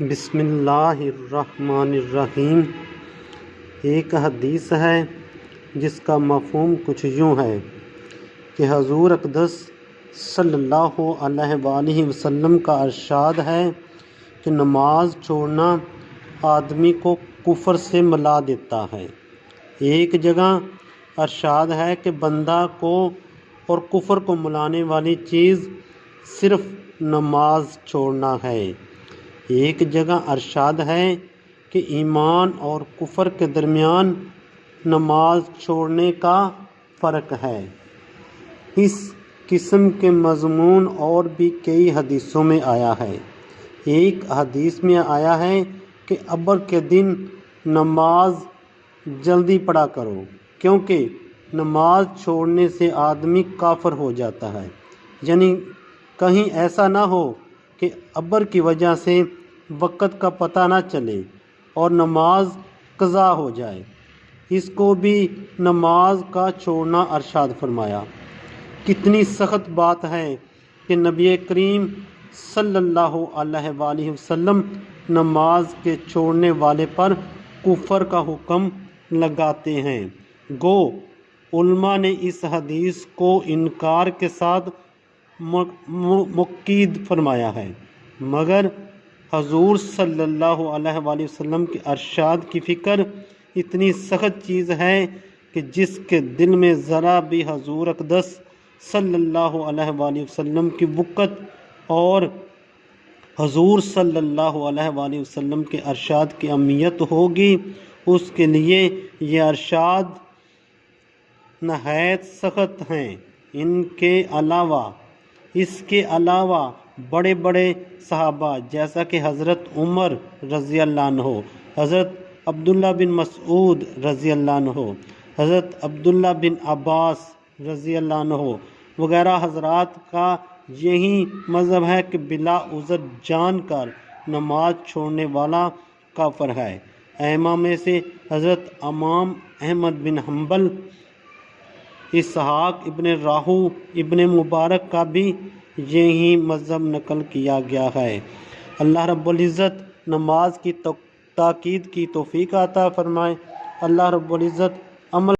بسم اللہ الرحمن الرحیم۔ ایک حدیث ہے جس کا مفہوم کچھ یوں ہے کہ حضور اقدس صلی اللہ علیہ وآلہ وسلم کا ارشاد ہے کہ نماز چھوڑنا آدمی کو کفر سے ملا دیتا ہے۔ ایک جگہ ارشاد ہے کہ بندہ کو اور کفر کو ملانے والی چیز صرف نماز چھوڑنا ہے۔ ایک جگہ ارشاد ہے کہ ایمان اور کفر کے درمیان نماز چھوڑنے کا فرق ہے۔ اس قسم کے مضمون اور بھی کئی حدیثوں میں آیا ہے۔ ایک حدیث میں آیا ہے کہ ابر کے دن نماز جلدی پڑھا کرو، کیونکہ نماز چھوڑنے سے آدمی کافر ہو جاتا ہے۔ یعنی کہیں ایسا نہ ہو کہ ابر کی وجہ سے وقت کا پتہ نہ چلے اور نماز قضا ہو جائے۔ اس کو بھی نماز کا چھوڑنا ارشاد فرمایا۔ کتنی سخت بات ہے کہ نبی کریم صلی اللہ علیہ وآلہ وسلم نماز کے چھوڑنے والے پر کفر کا حکم لگاتے ہیں۔ گو علماء نے اس حدیث کو انکار کے ساتھ مؤکد فرمایا ہے، مگر حضور صلی اللہ علیہ وآلہ وسلم کے ارشاد کی فکر اتنی سخت چیز ہے کہ جس کے دل میں ذرا بھی حضور اقدس صلی اللہ علیہ وآلہ وسلم کی وقت اور حضور صلی اللہ علیہ وآلہ وسلم کے ارشاد کی اہمیت ہوگی، اس کے لیے یہ ارشاد نہایت سخت ہیں۔ اس کے علاوہ بڑے بڑے صحابہ جیسا کہ حضرت عمر رضی اللہ عنہ، حضرت عبداللہ بن مسعود رضی اللہ عنہ، حضرت عبداللہ بن عباس رضی اللہ عنہ وغیرہ حضرات کا یہی مذہب ہے کہ بلا عذر جان کر نماز چھوڑنے والا کافر ہے۔ ائمہ میں سے حضرت امام احمد بن حنبل، اسحاق ابن راہو ابن مبارک کا بھی یہی مذہب نقل کیا گیا ہے۔ اللہ رب العزت نماز کی تاکید کی توفیق عطا فرمائے۔ اللہ رب العزت عمل